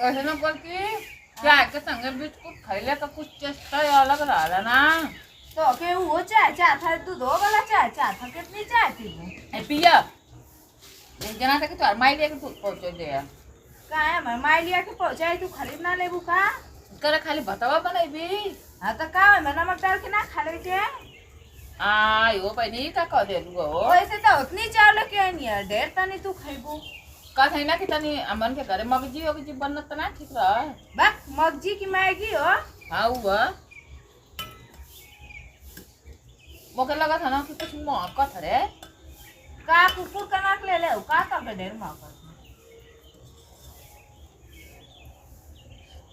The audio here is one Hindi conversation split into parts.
ऐसे ना करती चाय के संगे बिस्कुट खैले का कुछ टेस्ट अलग रहा ना। तो के वो चाय चाय था दूध वाला चाय चाय था कितनी चाय पी ए पिया एक जना तक तो माई लेके दूध पहुंचे दे का है मैं माई लिया के पहुंचाई तू खरीद ना लेबू का करे खाली बतावा बनाईबी। हां तो का है मैं नमक डाल के ना खा ले के आ यो पहनी का कह दे दू वैसे तो उतनी चाय लेके नहीं है ढेर तनी तू खइबू का है ना कि तनी अमन के घरे मगजी होगी जी बनत ना ठीक रहा बा मगजी की मैगी हो। हां हुआ मोके लगा था ना कि कुछ मौका था रे का कुकुर का नाक ले ले का तब ढेर मौका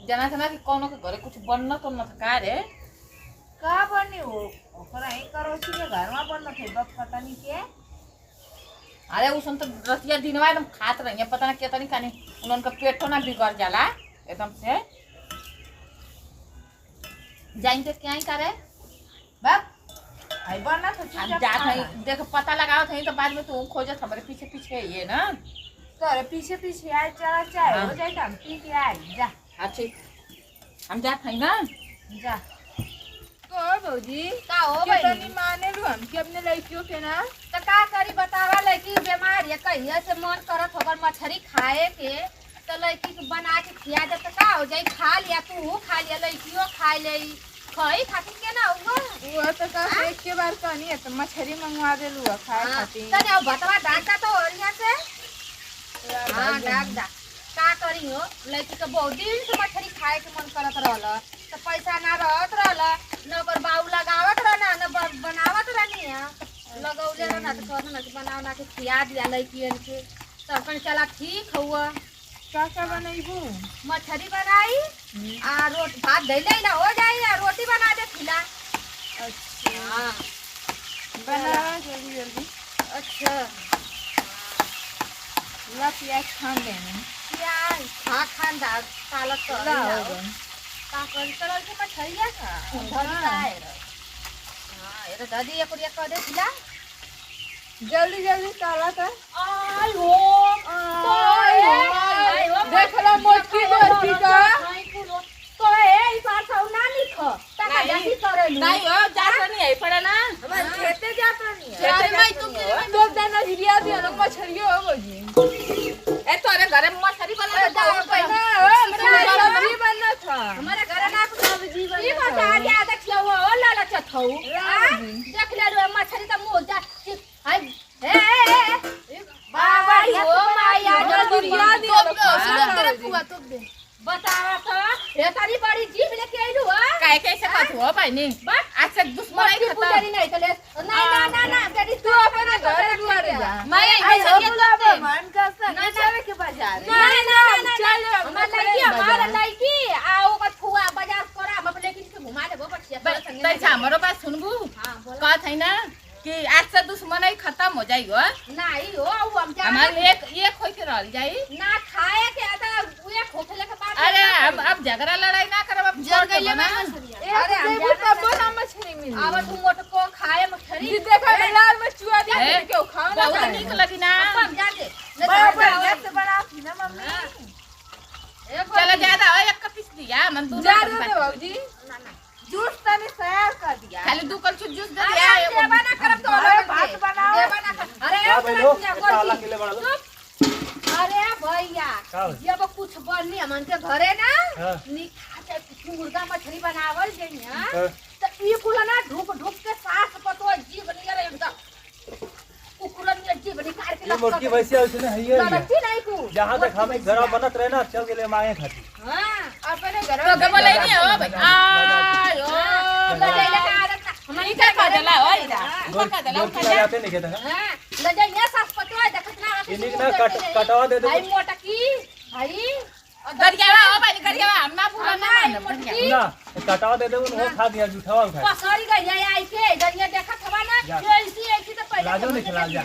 जना था ना कि कोनो के घरे कुछ बनना तो न था का रे का बनी हो ओकरा ही करो छी के घर में बनना थे बक पता नहीं के अरे उसन तो रतिया दिनवा एकदम खात रही है पता ना क्या तनी खानी उनका पेट तो ना बिगड़ जाला एकदम से जाएंगे क्या ही करे बक आई बनना तो अब जात है देख पता लगाओ थे तो बाद में तू खोजत हमारे पीछे पीछे ये ना तोरे पीछे पीछे आए चला चाय हो जाए हम पी के आई जा अच्छा हम जात है ना जा तो भौजी का हो के भाई तनी माने लो हम के अपने लड़कियों के ना तो का करी बतावा लड़की बीमार है कहिए से मन करत होकर मछली खाए के तो लड़की के बना के खिया दे तो का हो जाई खा लिया तू खा लिया लड़कियों खा ले खई खातिर के ना हुआ वो तो का एक के बार कहनी है तो मछली मंगवा दे लुआ खाए खातिर तने अब बतवा डांटा तो ओरिया से हां डाक दा का करी हो लड़की के बहुत दिन से मछली खाए के मन करत रहल तो पैसा ना रहत रहल न ओकर बाऊ लगावत रहना न बनावत रहनी है लगौले रहना तो कहत ना कि बनाव ना के खिया दिया लड़कियन के तो अपन चला ठीक हुआ का बनैबू मछली बनाई आ रोटी भात धैले ना हो जाई आ रोटी बना दे खिला अच्छा हां बना जल्दी जल्दी अच्छा ला प्याज खान लेने प्याज खा खांदा काला तो ला ला हो गन का कर तरल के मछलिया का धरी लाए हां ये तो दादी एक और कर दे खिला जल्दी जल्दी काला का आई हो देख लो मोटकी मोटकी का तो ए बार सब ना लिख तका जल्दी करे लू नहीं हो जात नहीं है पड़ा ना हम खेते जात नहीं है खेते में तुम दो दाना हिलिया दिया ना मछली हो भौजी ए तोरे घरे मछली बना जाओ ना हो सब्जी बनना था हमारे घर ना सब्जी बन ई बता दिया देखियो ओ लाला चथौ लाजी। देख ले लो मछली त मुंह जा हाय ए बाबा हो माया जल्दी जल्दी दिया फुआ तो दे बतावा तो ये तारी बड़ी जीभ लेके आइलू हां काय कैसे बात हुआ भाई ने बस आज से दुश्मन मछली ही खत्म पुजारी नहीं चले ना तेरी तू अपने घर दुआरे जा मैं आई ऐसे हो ये बुलावा तो मन का संग चले के बाजार ना चल हमारा लड़की आओ का फुआ बाजार करा हम अपने लेकिन के घुमा देबो बटिया तैसा हमारो बात सुनबू हां बोल कहत है ना कि आज से दुश्मन ही खत्म हो जाई हो नहीं हो हम जा हमारे एक होई के रह जाई ना खाए के आता एक होटल के बाद अरे अब झगड़ा लड़ाई ना करब अब जल गइले ना अरे हम देखो तब ना मछली मिली अब तू मोटको खाए मछली जी देखा लाल में चुआ दिया है? के खाओ ना बहुत नीक लगी ना हम जा दे बड़ा बढ़िया से बनाती ना मम्मी चलो ज्यादा हो एक पीस दिया मन तू जा दे बाबूजी ना ना जूस तनी तैयार कर दिया खाली दू कल जूस दे अरे दिया देवा ना करब तो अरे भात बनाओ। देवा ना कर अरे का भइलो काला चुप केले बड़ा लो अरे भैया का हो? जब कुछ बननी हमन के घरे ना हाँ। निखा के मुर्गा मछली बनावल जई ना हाँ। तो ई कुल ना ढुक ढुक के सास पतो जीव नियर एकदम कुकुरन में जीव निकाल के ये मोटकी भैंसिया उसने है ये गलती नहीं कु जहां तक हमें घर बनत रहे ना चल के ले मांगे खाती हां अपने घर तो के बोले नहीं हो भाई आयो लजाइले का आदत हमारी का काजला हो इधर गोल का काजला गोल की लगाते नहीं कहता हां लजाइले सास पतो है देखत ना इन्हीं ना कटवा दे दो भाई मोटकी भाई गरियावा हो भाई गरियावा हम ना पूरा ना मोटकी ना कटवा दे दो वो खा दिया जूठावा उठा पसरी गई आई के गरिया देखत हवा ना जा। ऐसी तो पहले लाजो नहीं खिला जा।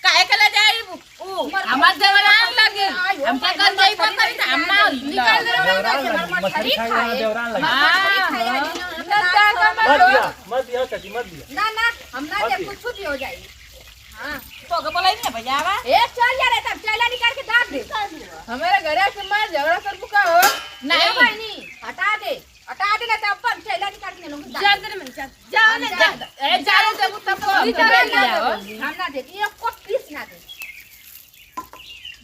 काहे के ले जाई ऊ हमार देवरान लगी हम का कर जाई पकड़ी त हम ना निकाल दे देवरान लगी मछली खाई ना देवरान लगी ना मत दिया चाची मत दिया ना हम ना मत दे दिया। कुछ भी हो जाई हाँ तो के बोलाई नहीं भैया आवा ए चल जा रे तब चैला निकाल के दाग दे हमारे घरे के मार झगड़ा कर बुका हो नहीं बहनी हटा दे ना तब पर चैला निकाल के लूंगी जा दे मन जा जाओ ने ए जाओ तब तब को हम ना दे ये को पीस ना दे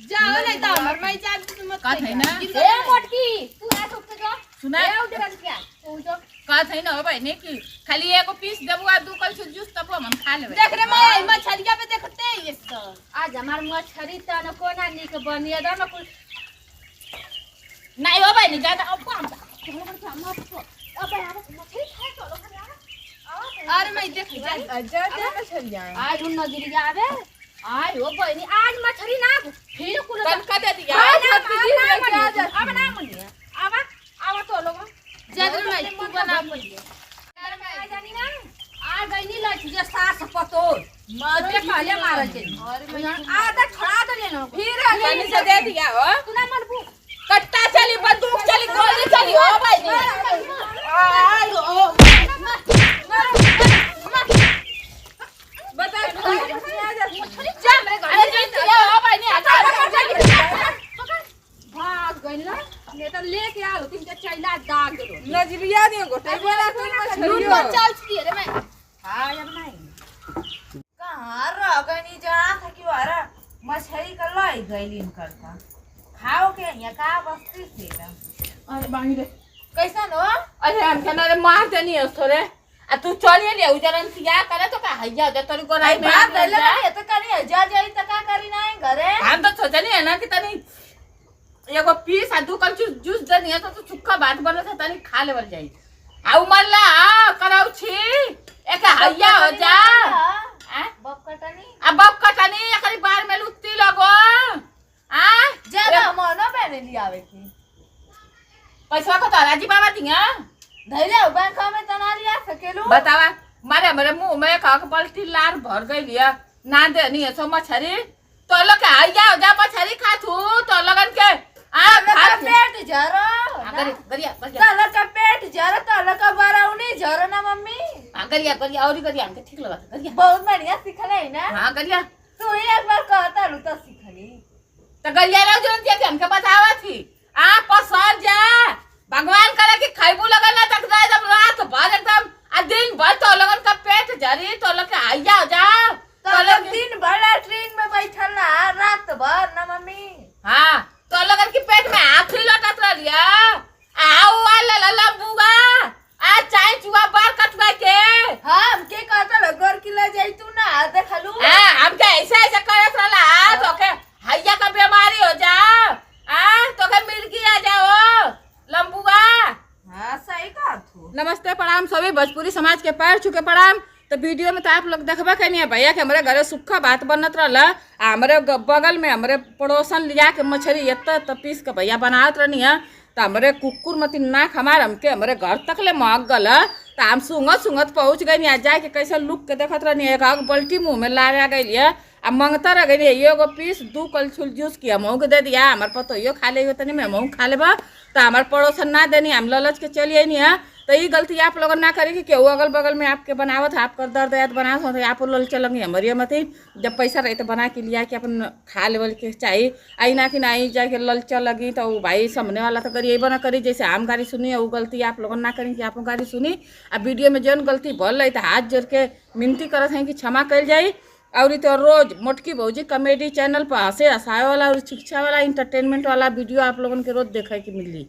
जाओ नहीं तो हमर माई जा तू मत का थे ना ए मोटकी तू आ सुक के जो सुना ए उधर क्या तू जो का थे ना भाई ने की खाली एगो पीस देबू आ दू कल से जूस तब हम खा लेबे देख रे माई मछरिया पे देखते ये सब आज हमार मछरी त न कोना निक बनिया द न कुल नहीं हो भाई नहीं ज्यादा अब हम मछरी खाए चलो अरे मैं देख जा मछरिया आज उन नजरी जावे आय हो बहनी आज मछरी ना फिर कुल तनका दे दिया अब ना मुनिया आवा तो लोग जदर में तू बना जानी ना आ गईनी लठी जे सास पतोर मारे पहले मारल के आधा खड़ा दे लेनो फिर पानी से दे दिया हो तू ना मरबू कट्टा चली बंदूक चली गोली चली हो भाई आई हो बता जा मेरे घर अरे दिया हो भाई नहीं हटा भाग गईला ने तो लेके आ लो तीन चैला दाग दे नजरिया दियो गोटे बना कर मछरियो चल छी रे मैं हां अब नहीं कहां रह गनी जहां था कि वारा मछली का लई गईलीन करता खाओ के यहाँ का बस्ती से अरे बांगी रे कैसा नो अरे हम कहना रे मार देनी है थोड़े आ तू चलिए ले उजरन सिया करे तो का हैया दे तोरी गोराई में बाप दले ये तो करी जा जाई त का करी ना घरे हम तो सोचनी है ना कि तनी एगो पीस आ दू कल जूस देनी है तो सुक्का बात बने से तनी खा लेवल जाई आ उमरला कराउ छी एक हैया हो जा बप कटनी अब बप कटनी एकरी बार में लुत्ती लगो आ ज्यादा मनो पहने लियावे की पैसा को तो राजी बाबा दिया धैले बैंक में तना लिया सकेलू बतावा मारे मेरे मुंह में का पलटी लार भर गई लिया ना दे नहीं है सो मछरी तो लोग के हैया हो जा मछरी खा तू तो लगन के खा पेट जरो गरिया तल का पेट जरो तल का बराउनी जरो ना मम्मी गरिया और गरिया हमके ठीक लगा गरिया बहुत बढ़िया सिखले है ना हां गरिया तू एक बार कहता लू तो सिखली तो गरिया रे जन के हमके बतावा थी पसर जा भगवान करे कि खाइबू लगन ना तक जाए जब रात भर एकदम आ दिन भर तो लगन का पेट जरी तो लोग के हैया हो जा तो लोग दिन भर ट्रेन में बैठल ना रात भर ना मम्मी हां तो लगन की पेट में आखिरी लटत रहिया आओ वाला ललबुआ आ चाय चुआ बार कटवा के हम के कहता लो घर की ले जाई तू ना देखलू हम के ऐसा करत रहला तो के हैया का बीमारी हो जा तो के मिर्गी आ जाओ लंबुआ हां सही कहा तू नमस्ते प्रणाम सभी भोजपुरी समाज के पैर छुके प्रणाम तो वीडियो में तो आप लोग देखबे कनी है भैया के हमारे घरे सुखा बात बनत रहला हमारे बगल में हमारे पड़ोसन लिया के मछली एत पीस के भैया बनावत रहनी है तो हमारे कुकुर मती नाक हमके हमारे घर तक ले महक गल तो हम सुंगत पहुँच गई आ जाके कैसे लुक के देखत रहनी एक आग बल्टी मुँह में ला गई आ मंगता रह गई एगो पीस दू कलछुल जूस की हमहू के दे दिया हमारे पतोइयो खा ले तनी में हमहू खा लेबा तो हमारे पड़ोसन ना देनी हम ललच के चलिए नहीं है तो ये गलती आप लोगों ना करें कि केहू अगल बगल में आपके बनावत है आपका दर्द याद बनावत हो तो आप लल चलेंगे हमारी मत ही जब पैसा रहे तो बना के लिया कि अपन खा लेवल के चाहिए आई ना कि नहीं जाके लल चलगी तो भाई सामने वाला तो करिए ना करी जैसे हम गाड़ी सुनी है वो गलती आप लोगों ना करें कि आप गाड़ी सुनी अब वीडियो में जौन गलती बोल रही तो हाथ जोड़ के विनती करत हैं कि क्षमा कर जाए और तो रोज मोटकी भौजी कॉमेडी चैनल पर हंसे हंसाए वाला और शिक्षा वाला इंटरटेनमेंट वाला वीडियो आप लोगों के रोज देखे के मिली।